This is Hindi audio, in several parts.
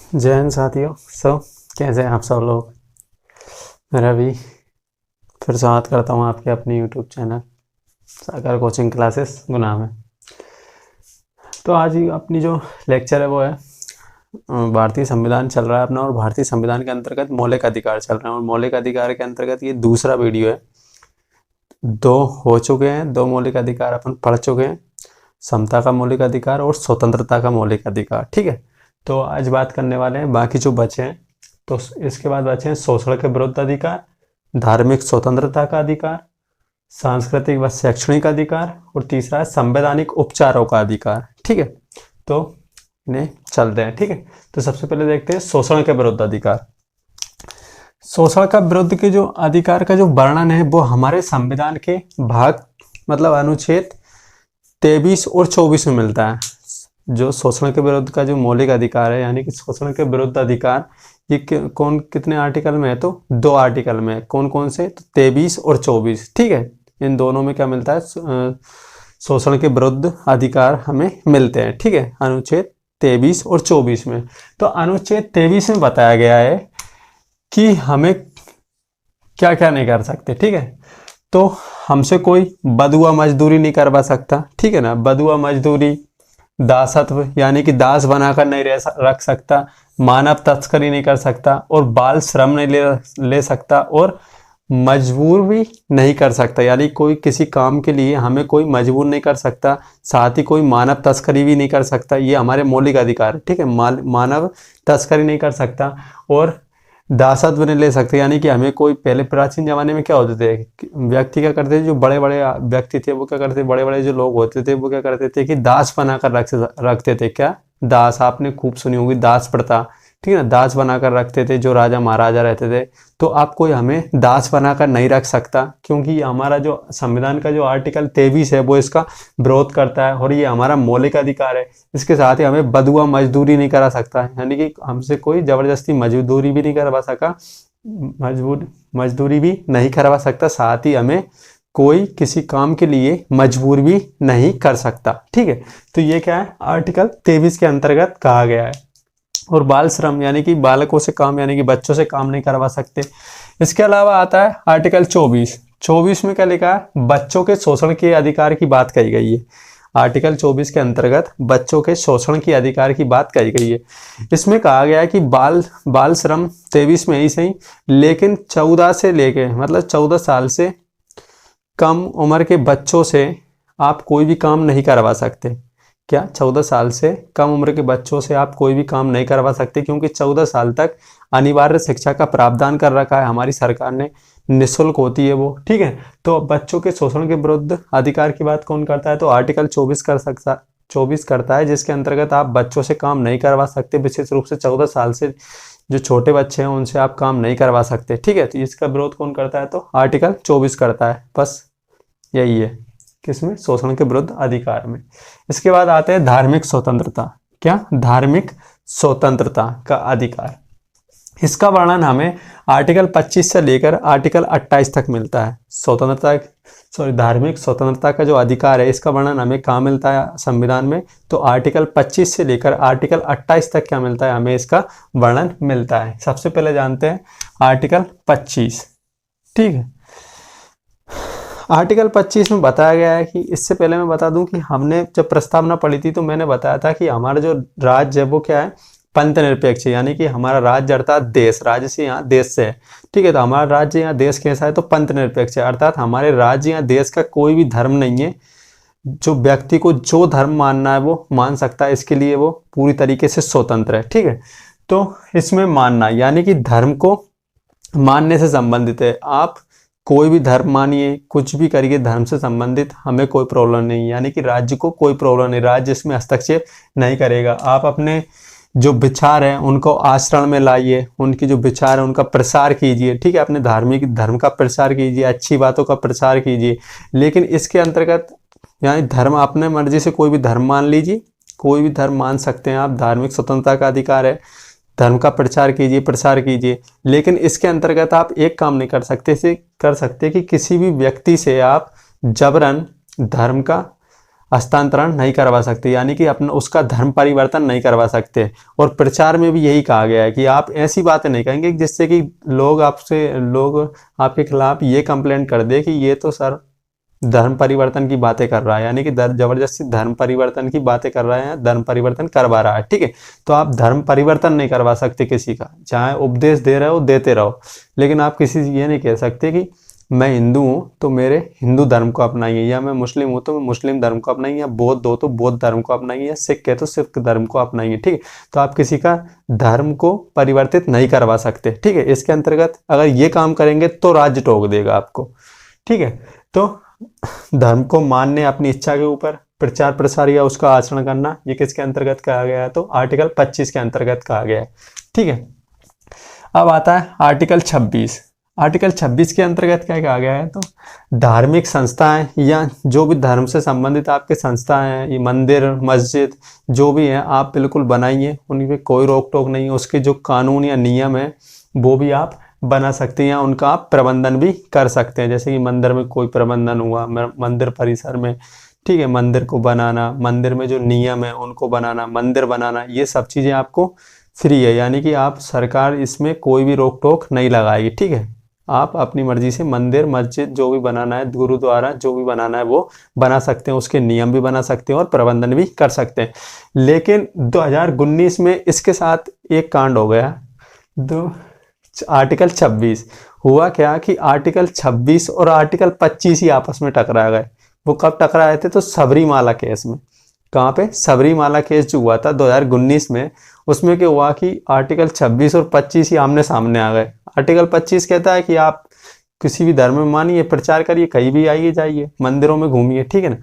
जय हिंद साथियों। कैसे हैं आप सब लोग। मेरा भी फिर स्वागत करता हूँ आपके अपने यूट्यूब चैनल सागर कोचिंग क्लासेस गुना में। तो आज अपनी जो लेक्चर है वो है भारतीय संविधान चल रहा है अपना, और भारतीय संविधान के अंतर्गत मौलिक अधिकार चल रहे हैं, और मौलिक अधिकार के अंतर्गत ये दूसरा वीडियो है। दो हो चुके हैं, दो मौलिक अधिकार अपन पढ़ चुके हैं, समता का मौलिक अधिकार और स्वतंत्रता का मौलिक अधिकार। ठीक है, तो आज बात करने वाले हैं बाकी जो बचे हैं। तो इसके बाद बचे हैं शोषण के विरुद्ध अधिकार, धार्मिक स्वतंत्रता का अधिकार, सांस्कृतिक व शैक्षणिक अधिकार, और तीसरा है संवैधानिक उपचारों का अधिकार। ठीक है, तो इन्हें चलते हैं। ठीक है, तो सबसे पहले देखते हैं शोषण के विरुद्ध अधिकार। शोषण का विरुद्ध के जो अधिकार का जो वर्णन है वो हमारे संविधान के भाग मतलब अनुच्छेद 23 और 24 में मिलता है। जो शोषण के विरुद्ध का जो मौलिक अधिकार है, यानी कि शोषण के विरुद्ध अधिकार, ये कौन कितने आर्टिकल में है? तो 2 आर्टिकल में है। कौन कौन से? तो 23 और 24। ठीक है, इन दोनों में क्या मिलता है? शोषण के विरुद्ध अधिकार हमें मिलते हैं। ठीक है, अनुच्छेद 23 और 24 में। तो अनुच्छेद 23 में बताया गया है कि हमें क्या क्या नहीं कर सकते। ठीक है, तो हमसे कोई बदुआ मजदूरी नहीं करवा सकता। ठीक है ना, बदुआ मजदूरी, दासत्व यानी कि दास बनाकर नहीं रख सकता, मानव तस्करी नहीं कर सकता, और बाल श्रम नहीं ले सकता, और मजबूर भी नहीं कर सकता, यानी कोई किसी काम के लिए हमें कोई मजबूर नहीं कर सकता, साथ ही कोई मानव तस्करी भी नहीं कर सकता। ये हमारे मौलिक अधिकार है। ठीक है, मानव तस्करी नहीं कर सकता और दासत्व नहीं ले सकते, यानी कि हमें कोई, पहले प्राचीन जमाने में क्या होते थे, व्यक्ति क्या करते थे, जो बड़े बड़े व्यक्ति थे वो क्या करते, बड़े बड़े जो लोग होते थे वो क्या करते थे कि दास बनाकर रखते थे। क्या? दास। आपने खूब सुनी होगी दास प्रथा। ठीक है ना, दास बनाकर रखते थे जो राजा महाराजा रहते थे। तो आप कोई हमें दास बनाकर नहीं रख सकता, क्योंकि हमारा जो संविधान का जो आर्टिकल 23 है वो इसका विरोध करता है, और ये हमारा मौलिक अधिकार है। इसके साथ ही हमें बदुआ मजदूरी नहीं करा सकता, यानी कि हमसे कोई जबरदस्ती मजदूरी भी नहीं करवा सका, मजदूरी भी नहीं करवा सकता, साथ ही हमें कोई किसी काम के लिए मजबूर भी नहीं कर सकता। ठीक है, तो ये क्या है? आर्टिकल 23 के अंतर्गत कहा गया है। और बाल श्रम यानी कि बालकों से काम, यानी कि बच्चों से काम नहीं करवा सकते। इसके अलावा आता है आर्टिकल 24 में क्या लिखा है? बच्चों के शोषण के अधिकार की बात कही गई है। आर्टिकल 24 के अंतर्गत बच्चों के शोषण के अधिकार की बात कही गई है। इसमें कहा गया है कि बाल श्रम 23 में ही सही, लेकिन 14 से लेके मतलब 14 साल से कम उम्र के बच्चों से आप कोई भी काम नहीं करवा सकते। क्या? 14 साल से कम उम्र के बच्चों से आप कोई भी काम नहीं करवा सकते, क्योंकि 14 साल तक अनिवार्य शिक्षा का प्रावधान कर रखा है हमारी सरकार ने, निःशुल्क होती है वो। ठीक है, तो बच्चों के शोषण के विरुद्ध अधिकार की बात कौन करता है? तो आर्टिकल 24 करता है, जिसके अंतर्गत आप बच्चों से काम नहीं करवा सकते। विशेष रूप से 14 साल से जो छोटे बच्चे हैं उनसे आप काम नहीं करवा सकते। ठीक है, तो इसका विरोध कौन करता है? तो आर्टिकल 24 करता है। बस यही है किसमें? शोषण के विरुद्ध अधिकार में। इसके बाद आते हैं धार्मिक स्वतंत्रता। क्या? धार्मिक स्वतंत्रता का अधिकार। इसका वर्णन हमें आर्टिकल 25 से लेकर आर्टिकल 28 तक मिलता है। धार्मिक स्वतंत्रता का जो अधिकार है, इसका वर्णन हमें कहाँ मिलता है संविधान में? तो आर्टिकल 25 से लेकर आर्टिकल 28 तक क्या मिलता है हमें? इसका वर्णन मिलता है। सबसे पहले जानते हैं आर्टिकल 25। ठीक है, आर्टिकल 25 में बताया गया है कि, इससे पहले मैं बता दूं कि हमने जब प्रस्तावना पढ़ी थी तो मैंने बताया था कि हमारा जो राज्य है वो क्या है? पंथ निरपेक्ष है, यानी कि हमारा राज्य अर्थात देश, राज्य से यहाँ देश से है। ठीक है, तो हमारा राज्य यहाँ देश कैसा है? तो पंथ निरपेक्ष है, अर्थात हमारे राज्य यहाँ देश का कोई भी धर्म नहीं है। जो व्यक्ति को जो धर्म मानना है वो मान सकता है, इसके लिए वो पूरी तरीके से स्वतंत्र है। ठीक है, तो इसमें मानना यानी कि धर्म को मानने से संबंधित है। आप कोई भी धर्म मानिए, कुछ भी करिए, धर्म से संबंधित हमें कोई प्रॉब्लम नहीं, यानी कि राज्य को कोई प्रॉब्लम नहीं, राज्य इसमें हस्तक्षेप नहीं करेगा। आप अपने जो विचार हैं उनको आचरण में लाइए, उनकी जो विचार है उनका प्रसार कीजिए। ठीक है, अपने धार्मिक धर्म का प्रसार कीजिए, अच्छी बातों का प्रसार कीजिए, लेकिन इसके अंतर्गत यानी धर्म अपने मर्जी से कोई भी धर्म मान लीजिए, कोई भी धर्म मान सकते हैं आप, धार्मिक स्वतंत्रता का अधिकार है, धर्म का प्रचार कीजिए, प्रसार कीजिए, लेकिन इसके अंतर्गत आप एक काम नहीं कर सकते कि किसी भी व्यक्ति से आप जबरन धर्म का हस्तांतरण नहीं करवा सकते, यानी कि अपना उसका धर्म परिवर्तन नहीं करवा सकते। और प्रचार में भी यही कहा गया है कि आप ऐसी बातें नहीं कहेंगे जिससे कि लोग आपके खिलाफ ये कंप्लेंट कर दे कि ये तो सर धर्म परिवर्तन की बातें कर रहा है, यानी कि जबरदस्ती धर्म परिवर्तन की बातें कर रहा है, धर्म परिवर्तन करवा रहा है। ठीक है, तो आप धर्म परिवर्तन नहीं करवा सकते किसी का, चाहे उपदेश दे रहे हो देते रहो, लेकिन आप किसी से ये नहीं कह सकते कि मैं हिंदू हूँ तो मेरे हिंदू धर्म को अपनाइए, या मैं मुस्लिम हूँ तो मैं मुस्लिम धर्म को अपनाइए, या बौद्ध हो तो बौद्ध धर्म को अपनाइए, या सिख है तो सिख धर्म को अपनाइए। ठीक है, तो आप किसी का धर्म को परिवर्तित नहीं करवा सकते। ठीक है, इसके अंतर्गत अगर ये काम करेंगे तो राज्य टोक देगा आपको। ठीक है, तो धर्म को मानने अपनी इच्छा के ऊपर प्रचार प्रसार या उसका आचरण करना, ये किसके अंतर्गत कहा गया है? तो आर्टिकल 25 के अंतर्गत कहा गया है। ठीक है, अब आता है आर्टिकल 26। आर्टिकल 26 के अंतर्गत क्या कहा गया है? तो धार्मिक संस्थाएं या जो भी धर्म से संबंधित आपके संस्थाएं हैं, ये मंदिर मस्जिद जो भी हैं, आप बिल्कुल बनाइए, उनमें कोई रोक टोक नहीं है। उसके जो कानून या नियम है वो भी आप बना सकते हैं, या उनका आप प्रबंधन भी कर सकते हैं। जैसे कि मंदिर में कोई प्रबंधन हुआ, मंदिर परिसर में, ठीक है, मंदिर को बनाना, मंदिर में जो नियम है उनको बनाना, मंदिर बनाना, ये सब चीज़ें आपको फ्री है, यानी कि आप सरकार इसमें कोई भी रोक टोक नहीं लगाएगी। ठीक है, आप अपनी मर्जी से मंदिर मस्जिद जो भी बनाना है, गुरुद्वारा जो भी बनाना है वो बना सकते हैं, उसके नियम भी बना सकते हैं और प्रबंधन भी कर सकते हैं। लेकिन 2019 में इसके साथ एक कांड हो गया। आर्टिकल 26 हुआ क्या कि आर्टिकल 26 और आर्टिकल 25 ही आपस में टकरा गए। वो कब टकराए थे? तो सबरीमाला केस में। कहाँ पे? सबरीमाला केस जो हुआ था 2019 में, उसमें क्या हुआ कि आर्टिकल 26 और 25 ही आमने सामने आ गए। आर्टिकल 25 कहता है कि आप किसी भी धर्म में मानिए, प्रचार करिए, कहीं भी आइए जाइए, मंदिरों में घूमिए, ठीक है ना।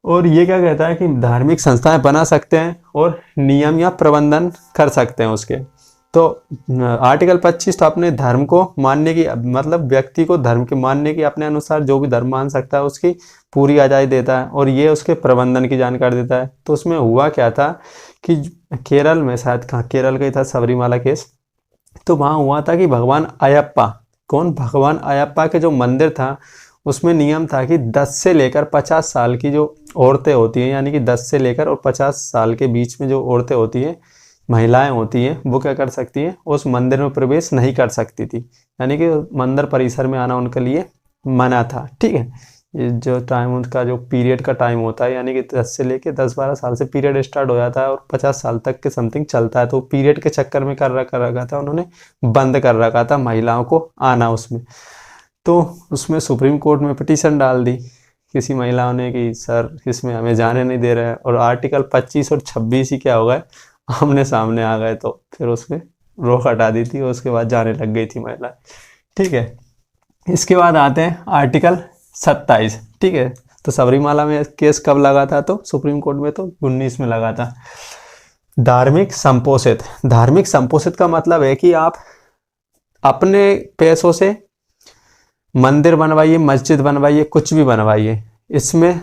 और ये क्या कहता है कि धार्मिक संस्थाएं बना सकते हैं और नियम या प्रबंधन कर सकते हैं उसके। तो आर्टिकल 25 तो अपने धर्म को मानने की, मतलब व्यक्ति को धर्म के मानने की, अपने अनुसार जो भी धर्म मान सकता है उसकी पूरी आज़ादी देता है, और ये उसके प्रबंधन की जानकारी देता है। तो उसमें हुआ क्या था कि केरल में, शायद कहाँ, केरल का ही था सबरीमाला केस। तो वहाँ हुआ था कि भगवान अयप्पा, कौन? भगवान अयप्पा के जो मंदिर था उसमें नियम था कि 10 से लेकर 50 साल की जो औरतें होती हैं, यानी कि 10 से लेकर और 50 साल के बीच में जो औरतें होती हैं, महिलाएं होती हैं, वो क्या कर सकती हैं? उस मंदिर में प्रवेश नहीं कर सकती थी, यानी कि मंदिर परिसर में आना उनके लिए मना था। ठीक है, ये जो टाइम उनका जो पीरियड का टाइम होता है, यानी कि 10 से लेके 10-12 साल से पीरियड स्टार्ट हो जाता है और 50 साल तक के समथिंग चलता है। तो पीरियड के चक्कर में कर रखा था उन्होंने, बंद कर रखा था महिलाओं को आना उसमें। तो उसमें सुप्रीम कोर्ट में पिटीशन डाल दी किसी महिलाओं ने कि सर इसमें हमें जाने नहीं दे रहे हैं, और आर्टिकल 25 और 26 ही क्या हो गए, आमने सामने आ गए। तो फिर उसमें रोक हटा दी थी और उसके बाद जाने लग गई थी महिला। ठीक है, इसके बाद आते हैं आर्टिकल 27। ठीक है, तो सबरीमाला में केस कब लगा था? तो सुप्रीम कोर्ट में तो 19 में लगा था। धार्मिक संपोषित, धार्मिक संपोषित का मतलब है कि आप अपने पैसों से मंदिर बनवाइए, मस्जिद बनवाइए, कुछ भी बनवाइए, इसमें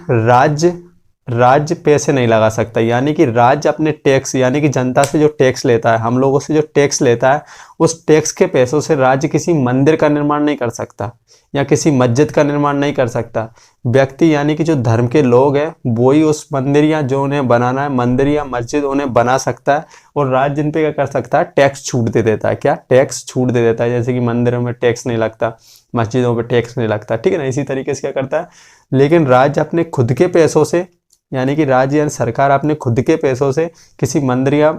राज्य पैसे नहीं लगा सकता। यानी कि राज्य अपने टैक्स, यानी कि जनता से जो टैक्स लेता है, हम लोगों से जो टैक्स लेता है, उस टैक्स के पैसों से राज्य किसी मंदिर का निर्माण नहीं कर सकता या किसी मस्जिद का निर्माण नहीं कर सकता। व्यक्ति यानी कि जो धर्म के लोग हैं वो ही उस मंदिर या जो उन्हें बनाना है, मंदिर या मस्जिद उन्हें बना सकता है, और राज्य जिन पे क्या कर सकता है? टैक्स छूट दे देता है। क्या? टैक्स छूट दे देता है। जैसे कि मंदिरों में टैक्स नहीं लगता, मस्जिदों पे टैक्स नहीं लगता, ठीक है ना। इसी तरीके से क्या करता है, लेकिन राज्य अपने खुद के पैसों से, यानी कि राज्य यानी सरकार अपने खुद के पैसों से किसी मंदिर या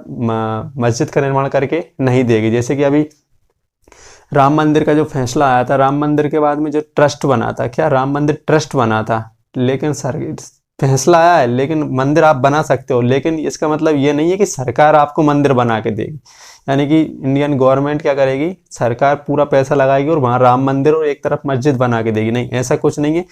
मस्जिद का निर्माण करके नहीं देगी। जैसे कि अभी राम मंदिर का जो फैसला आया था, राम मंदिर के बाद में जो ट्रस्ट बना था, क्या राम मंदिर ट्रस्ट बना था, लेकिन फैसला आया है, लेकिन मंदिर आप बना सकते हो, लेकिन इसका मतलब ये नहीं है कि सरकार आपको मंदिर बना के देगी। यानी कि इंडियन गवर्नमेंट क्या करेगी, सरकार पूरा पैसा लगाएगी और वहाँ राम मंदिर और एक तरफ मस्जिद बना के देगी, नहीं, ऐसा कुछ नहीं है।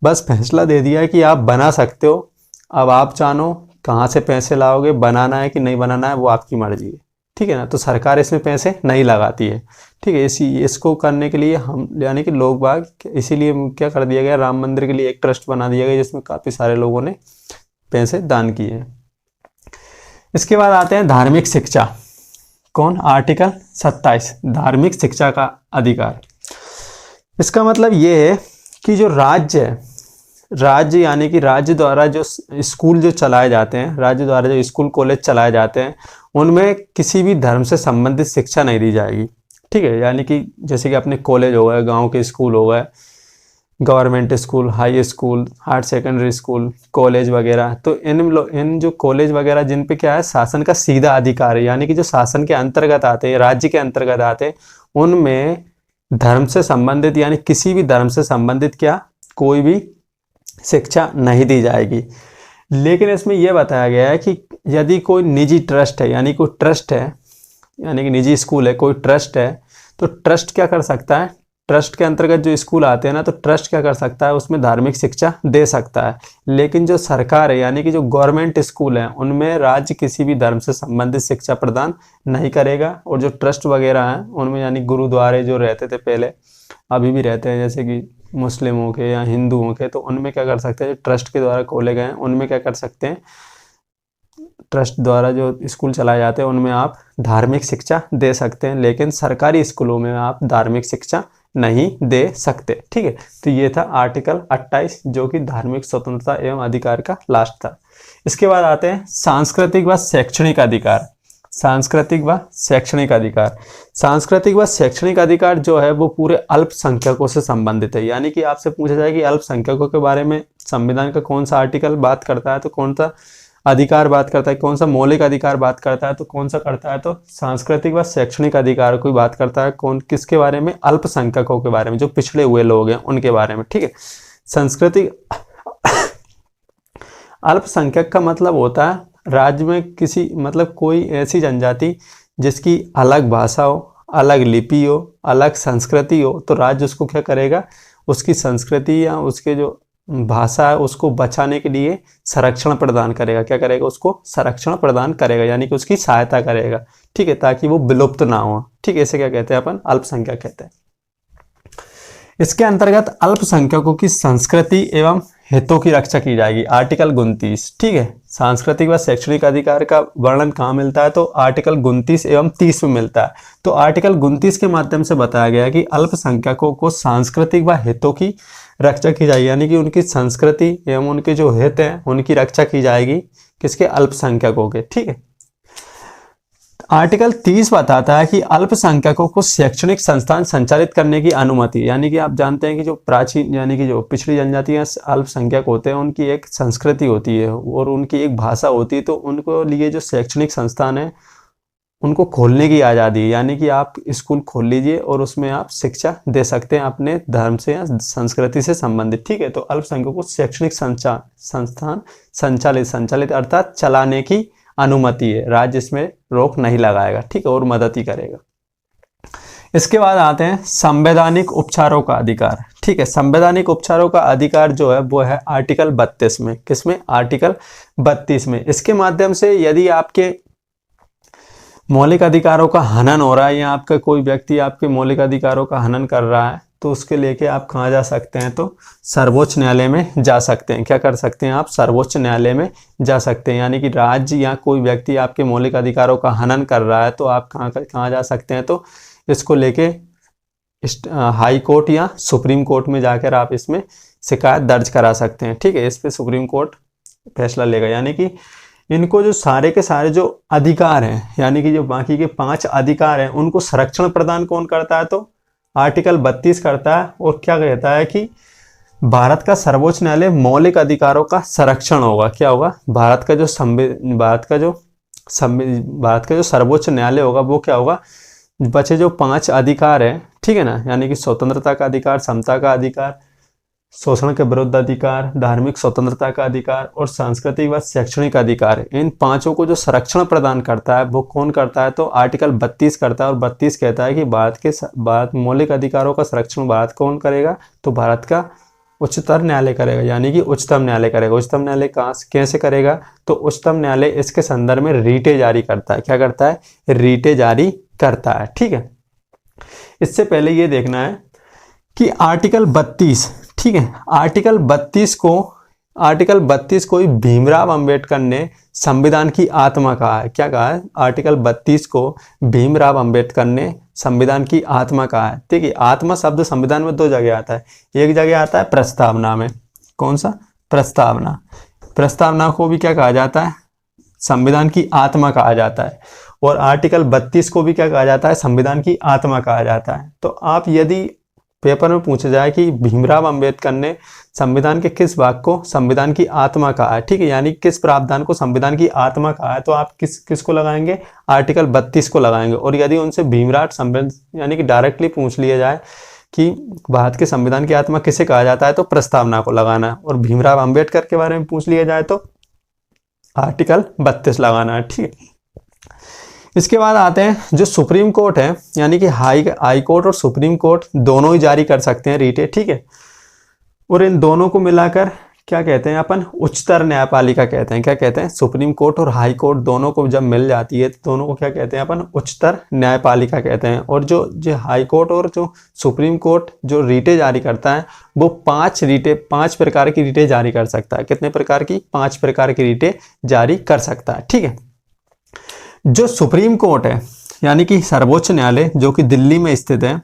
बस फैसला दे दिया है कि आप बना सकते हो। अब आप जानो कहाँ से पैसे लाओगे, बनाना है कि नहीं बनाना है, वो आपकी मर्जी है, ठीक है ना। तो सरकार इसमें पैसे नहीं लगाती है, ठीक है। इसको करने के लिए हम, यानी कि लोग बाग, इसीलिए क्या कर दिया गया, राम मंदिर के लिए एक ट्रस्ट बना दिया गया जिसमें काफ़ी सारे लोगों ने पैसे दान किए हैं। इसके बाद आते हैं धार्मिक शिक्षा। कौन? आर्टिकल 27, धार्मिक शिक्षा का अधिकार। इसका मतलब ये है कि जो राज्य है, राज्य यानी कि राज्य द्वारा जो स्कूल जो चलाए जाते हैं, राज्य द्वारा जो स्कूल कॉलेज चलाए जाते हैं, उनमें किसी भी धर्म से संबंधित शिक्षा नहीं दी जाएगी। ठीक है, यानी कि जैसे कि अपने कॉलेज हो गए, गांव के स्कूल हो गए, government school, high school, higher secondary school, college वगैरह, तो इन जो कॉलेज वगैरह जिन पे क्या है शासन का सीधा अधिकार है, यानी कि जो शासन के अंतर्गत आते हैं, राज्य के अंतर्गत आते हैं, उनमें धर्म से संबंधित यानी किसी भी धर्म से संबंधित क्या कोई भी शिक्षा नहीं दी जाएगी। लेकिन इसमें यह बताया गया है कि यदि कोई निजी ट्रस्ट है, यानी कोई ट्रस्ट है, यानी कि निजी स्कूल है, कोई ट्रस्ट है, तो ट्रस्ट क्या कर सकता है, ट्रस्ट के अंतर्गत जो स्कूल आते हैं ना, तो ट्रस्ट क्या कर सकता है, उसमें धार्मिक शिक्षा दे सकता है। लेकिन जो सरकार है यानी कि जो गवर्नमेंट स्कूल है, उनमें राज्य किसी भी धर्म से संबंधित शिक्षा प्रदान नहीं करेगा। और जो ट्रस्ट वगैरह हैं उनमें यानी गुरुद्वारे जो रहते थे पहले, अभी भी रहते हैं, जैसे कि मुस्लिमों के या हिंदुओं के, तो उनमें क्या कर सकते हैं, ट्रस्ट के द्वारा खोले गए हैं, उनमें क्या कर सकते हैं, ट्रस्ट द्वारा जो स्कूल चलाए जाते हैं उनमें आप धार्मिक शिक्षा दे सकते हैं। लेकिन सरकारी स्कूलों में आप धार्मिक शिक्षा नहीं दे सकते। ठीक है, तो ये था आर्टिकल 28 जो कि धार्मिक स्वतंत्रता एवं अधिकार का लास्ट था। इसके बाद आते हैं सांस्कृतिक व शैक्षणिक अधिकार। सांस्कृतिक व शैक्षणिक अधिकार, सांस्कृतिक व शैक्षणिक अधिकार जो है वो पूरे अल्पसंख्यकों से संबंधित है। यानी कि आपसे पूछा जाए कि अल्पसंख्यकों के बारे में संविधान का कौन सा आर्टिकल बात करता है, तो कौन सा अधिकार बात करता है, कौन सा मौलिक अधिकार बात करता है, तो कौन सा करता है, तो सांस्कृतिक व शैक्षणिक अधिकार की बात करता है। कौन किसके बारे में, अल्पसंख्यकों के बारे में, जो पिछड़े हुए लोग हैं उनके बारे में। ठीक है, सांस्कृतिक अल्पसंख्यक का मतलब होता है राज्य में किसी मतलब कोई ऐसी जनजाति जिसकी अलग भाषा हो, अलग लिपि हो, अलग संस्कृति हो, तो राज्य उसको क्या करेगा, उसकी संस्कृति या उसके जो भाषा है उसको बचाने के लिए संरक्षण प्रदान करेगा। क्या करेगा, उसको संरक्षण प्रदान करेगा, यानी कि उसकी सहायता करेगा। ठीक है, ताकि वो विलुप्त ना हो। ठीक है, इसे क्या कहते हैं अपन, अल्पसंख्यक कहते हैं। इसके अंतर्गत अल्पसंख्यकों की संस्कृति एवं हितों की रक्षा की जाएगी। आर्टिकल 29। ठीक है, सांस्कृतिक व शैक्षणिक अधिकार का वर्णन कहाँ मिलता है, तो आर्टिकल 29 एवं 30 में मिलता है। तो आर्टिकल 29 के माध्यम से बताया गया कि अल्पसंख्यकों को सांस्कृतिक व हितों की रक्षा की जाएगी, यानी कि उनकी संस्कृति एवं उनके जो हित हैं उनकी रक्षा की जाएगी, किसके, अल्पसंख्यकों के। ठीक है, आर्टिकल 30 बताता है कि अल्पसंख्यकों को शैक्षणिक संस्थान संचालित करने की अनुमति, यानी कि आप जानते हैं कि जो प्राचीन यानी कि जो पिछड़ी जनजातियां अल्पसंख्यक होते हैं उनकी एक संस्कृति होती है और उनकी एक भाषा होती है, तो उनको लिए जो शैक्षणिक संस्थान है उनको खोलने की आज़ादी है। यानी कि आप स्कूल खोल लीजिए और उसमें आप शिक्षा दे सकते हैं अपने धर्म से या संस्कृति से संबंधित। ठीक है, तो अल्पसंख्यकों को शैक्षणिक संस्थान संचालित अर्थात चलाने की अनुमति है, राज्य इसमें रोक नहीं लगाएगा। ठीक है, और मदद ही करेगा। इसके बाद आते हैं संवैधानिक उपचारों का अधिकार। ठीक है, संवैधानिक उपचारों का अधिकार जो है वो है आर्टिकल 32 में। किसमें, आर्टिकल 32 में। इसके माध्यम से यदि आपके मौलिक अधिकारों का हनन हो रहा है या आपका कोई व्यक्ति आपके मौलिक अधिकारों का हनन कर रहा है, तो उसके लेके आप कहाँ जा सकते हैं, तो सर्वोच्च न्यायालय में जा सकते हैं। क्या कर सकते हैं आप, सर्वोच्च न्यायालय में जा सकते हैं। यानी कि राज्य या कोई व्यक्ति आपके मौलिक अधिकारों का हनन कर रहा है तो आप कहाँ जा सकते हैं, तो इसको लेके हाई कोर्ट या सुप्रीम कोर्ट में जाकर आप इसमें शिकायत दर्ज करा सकते हैं। ठीक है, इस पे सुप्रीम कोर्ट फैसला लेगा। यानी कि इनको जो सारे के सारे जो अधिकार हैं, यानी कि जो बाकी के 5 अधिकार हैं, उनको संरक्षण प्रदान कौन करता है, तो आर्टिकल 32 करता है। और क्या कहता है कि भारत का सर्वोच्च न्यायालय मौलिक अधिकारों का संरक्षण होगा। क्या होगा, भारत का जो सर्वोच्च न्यायालय होगा वो क्या होगा, बचे जो 5 अधिकार हैं, ठीक है ना, यानी कि स्वतंत्रता का अधिकार, समता का अधिकार, शोषण के विरुद्ध अधिकार, धार्मिक स्वतंत्रता का अधिकार और सांस्कृतिक व शैक्षणिक अधिकार, इन 5 को जो संरक्षण प्रदान करता है वो कौन करता है, तो आर्टिकल 32 करता है। और 32 कहता है कि भारत मौलिक अधिकारों का संरक्षण भारत कौन करेगा, तो भारत का उच्चतम न्यायालय करेगा, यानी कि उच्चतम न्यायालय करेगा। उच्चतम न्यायालय कैसे करेगा, तो उच्चतम न्यायालय इसके संदर्भ में रीटें जारी करता है। क्या करता है, रीटें जारी करता है। ठीक है, इससे पहले ये देखना है कि आर्टिकल 32, ठीक है, आर्टिकल 32 को ही भीमराव अंबेडकर ने संविधान की आत्मा कहा है। क्या कहा है, आर्टिकल 32 को भीमराव अंबेडकर ने संविधान की आत्मा कहा है। ठीक है, आत्मा शब्द संविधान में 2 जगह आता है। एक जगह आता है प्रस्तावना में कौन सा? प्रस्तावना। प्रस्तावना को भी क्या कहा जाता है? संविधान की आत्मा कहा जाता है। और आर्टिकल 32 को भी क्या कहा जाता है? संविधान की आत्मा कहा जाता है। तो आप यदि पेपर में पूछा जाए कि भीमराव अंबेडकर ने संविधान के किस भाग को संविधान की आत्मा कहा है, ठीक है, यानी किस प्रावधान को संविधान की आत्मा कहा है, तो आप किसको लगाएंगे? आर्टिकल 32 को लगाएंगे। और यदि उनसे भीमराव संविधान यानी कि डायरेक्टली पूछ लिया जाए कि भारत के संविधान की आत्मा किसे कहा जाता है, तो प्रस्तावना को लगाना है। और भीमराव अंबेडकर के बारे में पूछ लिया जाए तो आर्टिकल 32 लगाना है, ठीक है। इसके बाद आते हैं जो सुप्रीम कोर्ट है, यानी कि हाई कोर्ट और सुप्रीम कोर्ट दोनों ही जारी कर सकते हैं रीटे, ठीक है। और इन दोनों को मिलाकर क्या कहते हैं अपन? उच्चतर न्यायपालिका कहते हैं। क्या कहते हैं? सुप्रीम कोर्ट और हाई कोर्ट दोनों को जब मिल जाती है तो दोनों को क्या कहते हैं अपन? उच्चतर न्यायपालिका कहते हैं। और जो हाई कोर्ट और जो सुप्रीम कोर्ट जो रीटे जारी करता है वो 5 प्रकार की रीटे जारी कर सकता है। कितने प्रकार की? 5 प्रकार की रीटे जारी कर सकता है, ठीक है। जो सुप्रीम कोर्ट है यानी कि सर्वोच्च न्यायालय जो कि दिल्ली में स्थित है,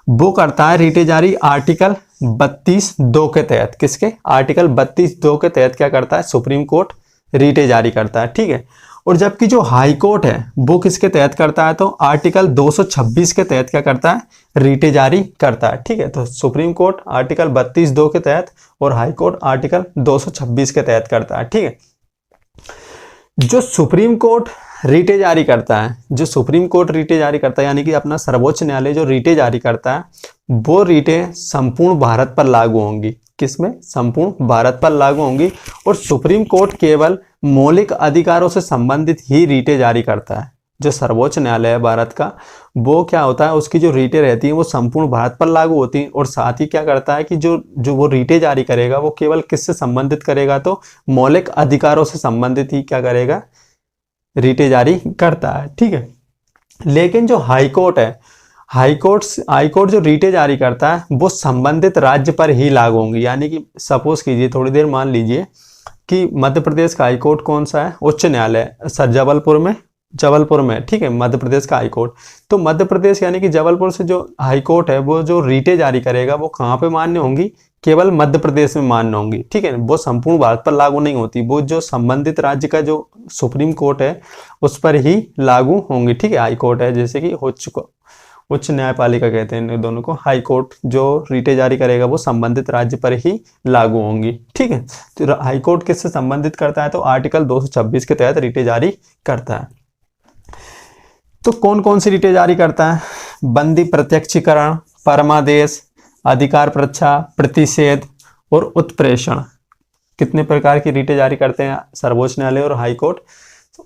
वो करता है रीटे जारी आर्टिकल 32(2) के तहत। किसके? आर्टिकल 32(2) के तहत क्या करता है? सुप्रीम कोर्ट रीटे जारी करता है, ठीक है। और जबकि जो हाई कोर्ट है वो किसके तहत करता है? तो आर्टिकल 226 के तहत क्या करता है? रीटे जारी करता है, ठीक है। तो सुप्रीम कोर्ट आर्टिकल 32(2) के तहत और हाई कोर्ट आर्टिकल 226 के तहत करता है, ठीक है। जो सुप्रीम कोर्ट रीटे जारी करता है, जो सुप्रीम कोर्ट रीटे जारी करता है यानी कि अपना सर्वोच्च न्यायालय जो रीटे जारी करता है, वो रीटे संपूर्ण भारत पर लागू होंगी। किसमें? संपूर्ण भारत पर लागू होंगी। और सुप्रीम कोर्ट केवल मौलिक अधिकारों से संबंधित ही रीटे जारी करता है। जो सर्वोच्च न्यायालय है भारत का, वो क्या होता है? उसकी जो रीटे रहती हैं वो संपूर्ण भारत पर लागू होती हैं। और साथ ही क्या करता है कि जो वो रीटे जारी करेगा वो केवल किससे संबंधित करेगा? तो मौलिक अधिकारों से संबंधित ही क्या करेगा? रीटे जारी करता है, ठीक है। लेकिन जो हाई कोर्ट है, हाई कोर्ट जो रीटे जारी करता है वो संबंधित राज्य पर ही लागू होंगी। यानी कि सपोज कीजिए, थोड़ी देर मान लीजिए कि मध्य प्रदेश का हाई कोर्ट कौन सा है? उच्च न्यायालय सर जबलपुर में, ठीक है, मध्य प्रदेश का हाई कोर्ट। तो मध्य प्रदेश यानी कि जबलपुर से जो हाई कोर्ट है वो जो रीटे जारी करेगा वो कहाँ पे मान्य होंगी? केवल मध्य प्रदेश में मान्य होंगी, ठीक है। वो संपूर्ण भारत पर लागू नहीं होती, वो जो संबंधित राज्य का जो सुप्रीम कोर्ट है उस पर ही लागू होंगी, ठीक है। हाई कोर्ट है जैसे कि उच्च न्यायपालिका कहते हैं इन दोनों को। हाई कोर्ट जो रीटे जारी करेगा वो संबंधित राज्य पर ही लागू होंगी, ठीक है। तो हाई कोर्ट किससे संबंधित करता है? तो आर्टिकल 226 के तहत रीटे जारी करता है। तो कौन कौन सी रीटे जारी करता है? बंदी प्रत्यक्षीकरण, परमादेश, अधिकार परीक्षा, प्रतिषेध और उत्प्रेषण। कितने प्रकार की रीटे जारी करते हैं सर्वोच्च न्यायालय और हाई कोर्ट?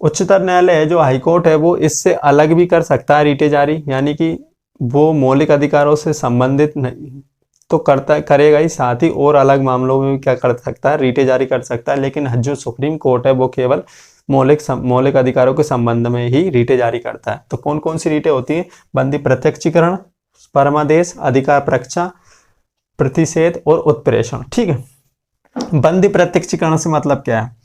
उच्चतर न्यायालय है जो हाई कोर्ट है वो इससे अलग भी कर सकता है रीटे जारी, यानी कि वो मौलिक अधिकारों से संबंधित नहीं तो करेगा ही, साथ ही और अलग मामलों में भी क्या कर सकता है? रीटे जारी कर सकता है। लेकिन जो सुप्रीम कोर्ट है वो केवल मौलिक अधिकारों के संबंध में ही रीटे जारी करता है। तो कौन कौन सी रीटे होती है? बंदी प्रत्यक्षीकरण, परमादेश, अधिकार परीक्षा, प्रतिषेध और उत्प्रेषण, ठीक है। बंदी प्रत्यक्षीकरण से मतलब क्या है?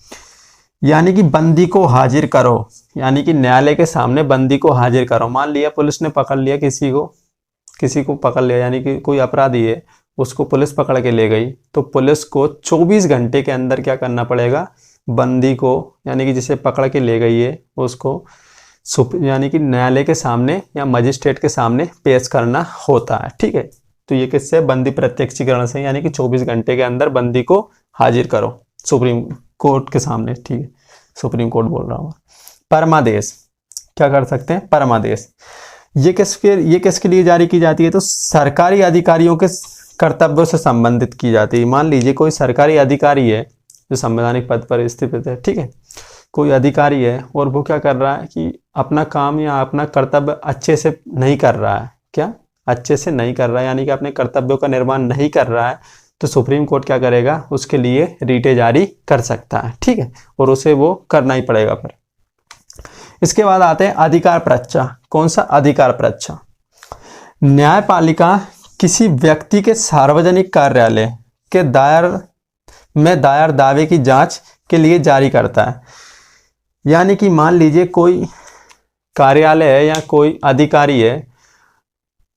यानी कि बंदी को हाजिर करो, यानी कि न्यायालय के सामने बंदी को हाजिर करो। मान लिया पुलिस ने पकड़ लिया किसी को पकड़ लिया, यानी कि कोई अपराधी है, उसको पुलिस पकड़ के ले गई, तो पुलिस को 24 घंटे के अंदर क्या करना पड़ेगा? बंदी को, यानी कि जिसे पकड़ के ले गई है उसको यानी कि न्यायालय के सामने या मजिस्ट्रेट के सामने पेश करना होता है, ठीक है। तो ये किससे? बंदी प्रत्यक्षीकरण से, यानी कि 24 घंटे के अंदर बंदी को हाजिर करो सुप्रीम कोर्ट के सामने, ठीक है। सुप्रीम कोर्ट बोल रहा हूँ। परमादेश क्या कर सकते हैं? परमादेश ये किसके लिए जारी की जाती है? तो सरकारी अधिकारियों के कर्तव्यों से संबंधित की जाती है। मान लीजिए कोई सरकारी अधिकारी है जो संवैधानिक पद पर स्थित है, ठीक है, कोई अधिकारी है और वो क्या कर रहा है कि अपना काम या अपना कर्तव्य अच्छे से नहीं कर रहा है। क्या? अच्छे से नहीं कर रहा है, यानी कि अपने कर्तव्यों का निर्वहन नहीं कर रहा है, तो सुप्रीम कोर्ट क्या करेगा? उसके लिए रीटे जारी कर सकता है, ठीक है, और उसे वो करना ही पड़ेगा फिर। इसके बाद आते हैं अधिकार परीक्षा। कौन सा? अधिकार परीक्षा न्यायपालिका किसी व्यक्ति के सार्वजनिक कार्यालय के दायर दावे की जांच के लिए जारी करता है। यानी कि मान लीजिए कोई कार्यालय है या कोई अधिकारी है,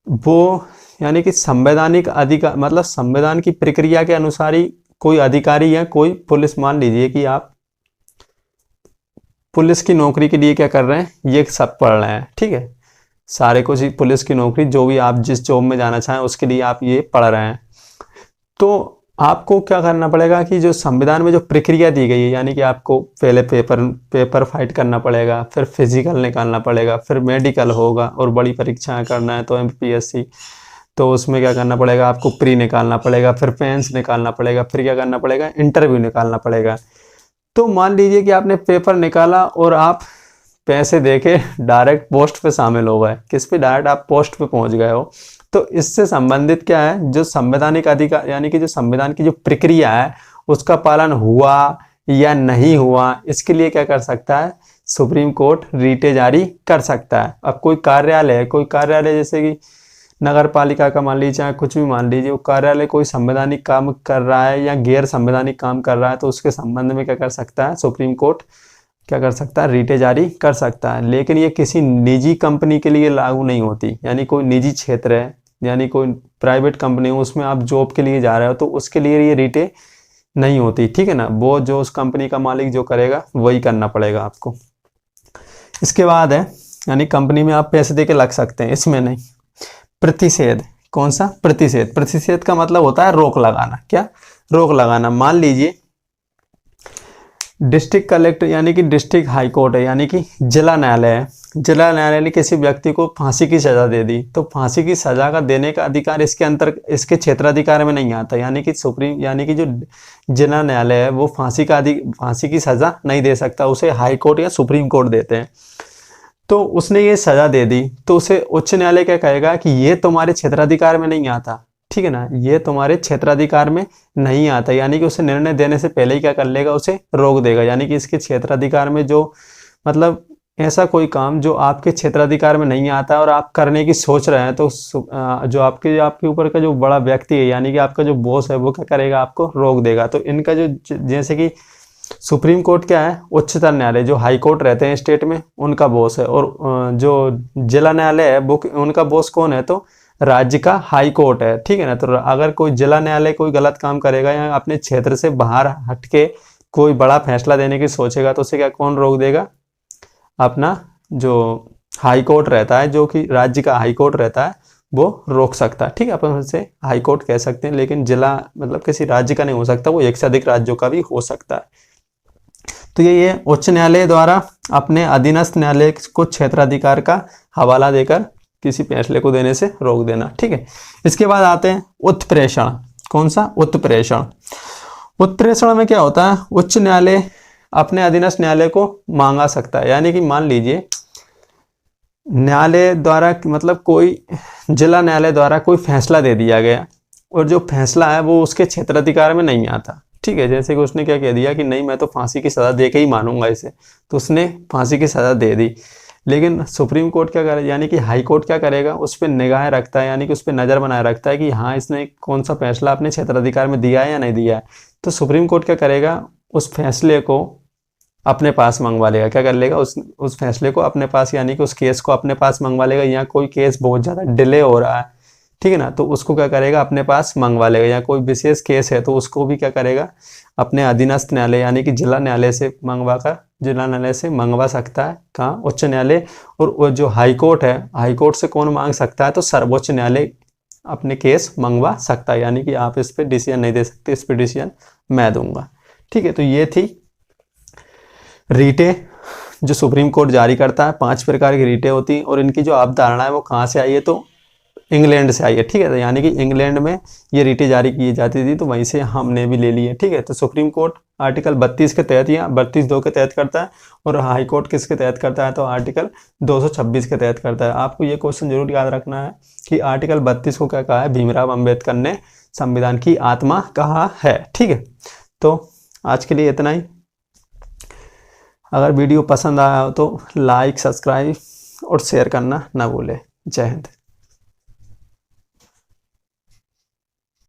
वो यानी कि संवैधानिक अधिकार मतलब संविधान की प्रक्रिया के अनुसार ही कोई अधिकारी या कोई पुलिस, मान लीजिए कि आप पुलिस की नौकरी के लिए क्या कर रहे हैं, ये सब पढ़ रहे हैं, ठीक है, सारे कुछ पुलिस की नौकरी, जो भी आप जिस जॉब में जाना चाहें उसके लिए आप ये पढ़ रहे हैं। तो आपको क्या करना पड़ेगा कि जो संविधान में जो प्रक्रिया दी गई है, यानी कि आपको पहले पेपर फाइट करना पड़ेगा, फिर फिजिकल निकालना पड़ेगा, फिर मेडिकल होगा, और बड़ी परीक्षाएं करना है तो MPSC, तो उसमें क्या करना पड़ेगा, आपको प्री निकालना पड़ेगा, फिर पेंस निकालना पड़ेगा, फिर क्या करना पड़ेगा, इंटरव्यू निकालना पड़ेगा। तो मान लीजिए कि आपने पेपर निकाला और आप पैसे देके डायरेक्ट पोस्ट पे शामिल हो गए, किस पे, डायरेक्ट आप पोस्ट पे पहुंच गए हो। तो इससे संबंधित क्या है, जो संवैधानिक अधिकार, यानी कि जो संविधान की जो प्रक्रिया है उसका पालन हुआ या नहीं हुआ, इसके लिए क्या कर सकता है, सुप्रीम कोर्ट रीटे जारी कर सकता है। अब कोई कार्यालय है, कोई कार्यालय जैसे कि नगर पालिका का मान लीजिए, चाहे कुछ भी मान लीजिए, वो कार्यालय कोई संवैधानिक काम कर रहा है या गैर संवैधानिक काम कर रहा है, तो उसके संबंध में क्या कर सकता है, सुप्रीम कोर्ट क्या कर सकता है, रीटे जारी कर सकता है। लेकिन ये किसी निजी कंपनी के लिए लागू नहीं होती, यानी कोई निजी क्षेत्र है, यानी कोई प्राइवेट कंपनी हो, उसमें आप जॉब के लिए जा रहे हो, तो उसके लिए ये रीटे नहीं होती, ठीक है ना, वो जो उस कंपनी का मालिक जो करेगा वही करना पड़ेगा आपको। इसके बाद है, यानी कंपनी में आप पैसे दे के लग सकते हैं, इसमें नहीं। प्रतिषेध, कौन सा, प्रतिषेध, प्रतिषेध का मतलब होता है रोक लगाना। क्या, रोक लगाना। मान लीजिए डिस्ट्रिक्ट कलेक्टर, यानी कि डिस्ट्रिक्ट हाई कोर्ट है, यानी कि जिला न्यायालय है, जिला न्यायालय ने किसी व्यक्ति को फांसी की सजा दे दी, तो फांसी की सजा का देने का अधिकार इसके क्षेत्राधिकार में नहीं आता, यानी कि यानी कि जो जिला न्यायालय है वो फांसी की सजा नहीं दे सकता, उसे हाई कोर्ट या सुप्रीम कोर्ट देते हैं। तो उसने ये सजा दे दी, तो उसे उच्च न्यायालय क्या कहेगा कि ये तुम्हारे क्षेत्राधिकार में नहीं आता, ठीक है ना, ये तुम्हारे क्षेत्राधिकार में नहीं आता, यानी कि उसे निर्णय देने से पहले ही क्या कर लेगा, उसे रोक देगा। यानी कि इसके क्षेत्राधिकार में जो, मतलब ऐसा कोई काम जो आपके क्षेत्राधिकार में नहीं आता और आप करने की सोच रहे हैं, तो जो आपके ऊपर का जो बड़ा व्यक्ति है, यानी कि आपका जो बॉस है, वो क्या करेगा, आपको रोक देगा। तो इनका जो, जैसे कि सुप्रीम कोर्ट क्या है, उच्चतम न्यायालय, जो हाई कोर्ट रहते हैं स्टेट में उनका बॉस है, और जो जिला न्यायालय है वो उनका बॉस कौन है, तो राज्य का हाई कोर्ट है, ठीक है ना। तो अगर कोई जिला न्यायालय कोई गलत काम करेगा या अपने क्षेत्र से बाहर हटके कोई बड़ा फैसला देने की सोचेगा, तो उसे क्या, कौन रोक देगा, अपना जो हाई कोर्ट रहता है, जो कि राज्य का हाई कोर्ट रहता है, वो रोक सकता है, ठीक है। अपन उसे हाई कोर्ट कह सकते हैं, लेकिन जिला मतलब किसी राज्य का नहीं हो सकता, वो एक से अधिक राज्यों का भी हो सकता है। तो ये उच्च न्यायालय द्वारा अपने अधीनस्थ न्यायालय को क्षेत्राधिकार का हवाला देकर किसी फैसले को देने से रोक देना, ठीक है। इसके बाद आते हैं उत्प्रेषण। कौन सा, उत्प्रेषण। उत्प्रेषण में क्या होता है, उच्च न्यायालय अपने अधीनस्थ न्यायालय को मांगा सकता है, यानी कि मान लीजिए न्यायालय द्वारा, मतलब कोई जिला न्यायालय द्वारा कोई फैसला दे दिया गया और जो फैसला है वो उसके क्षेत्राधिकार में नहीं आता, ठीक है। जैसे कि उसने क्या कह दिया कि नहीं, मैं तो फांसी की सजा दे के ही मानूंगा इसे, तो उसने फांसी की सजा दे दी। लेकिन सुप्रीम कोर्ट क्या करे, यानी कि हाई कोर्ट क्या करेगा, उस पर निगाहें रखता है, यानी कि उस पर नज़र बनाए रखता है कि हाँ, इसने कौन सा फैसला अपने क्षेत्राधिकार में दिया है या नहीं दिया है। तो सुप्रीम कोर्ट क्या करेगा, उस फैसले को अपने पास मंगवा लेगा, क्या कर लेगा, उस फैसले को अपने पास, यानी कि उस केस को अपने पास मंगवा लेगा। या कोई केस बहुत ज़्यादा डिले हो रहा है, ठीक है ना, तो उसको क्या करेगा, अपने पास मंगवा लेगा। या कोई विशेष केस है तो उसको भी क्या करेगा, अपने अधीनस्थ न्यायालय यानी कि जिला न्यायालय से मंगवा सकता है। कहाँ, उच्च न्यायालय। और जो हाई कोर्ट है, हाई कोर्ट से कौन मांग सकता है, तो सर्वोच्च न्यायालय अपने केस मंगवा सकता है, यानी कि आप इस पर डिसीजन नहीं दे सकते, इस पर डिसीजन मैं दूंगा, ठीक है। तो ये थी रीटे जो सुप्रीम कोर्ट जारी करता है। 5 प्रकार की रीटे होती हैं, और इनकी जो अवधारणा है वो कहाँ से आई है, तो इंग्लैंड से आई है, ठीक है। तो यानी कि इंग्लैंड में ये रीटें जारी की जाती थी, तो वहीं से हमने भी ले ली है, ठीक है। तो सुप्रीम कोर्ट आर्टिकल 32 के तहत या 32(2) के तहत करता है, और हाई कोर्ट किसके तहत करता है, तो आर्टिकल 226 के तहत करता है। आपको ये क्वेश्चन जरूर याद रखना है कि आर्टिकल 32 को क्या कहा है, भीमराव अम्बेडकर ने संविधान की आत्मा कहा है, ठीक है। तो आज के लिए इतना ही। अगर वीडियो पसंद आया हो तो लाइक, सब्सक्राइब और शेयर करना ना भूलें। जय हिंद।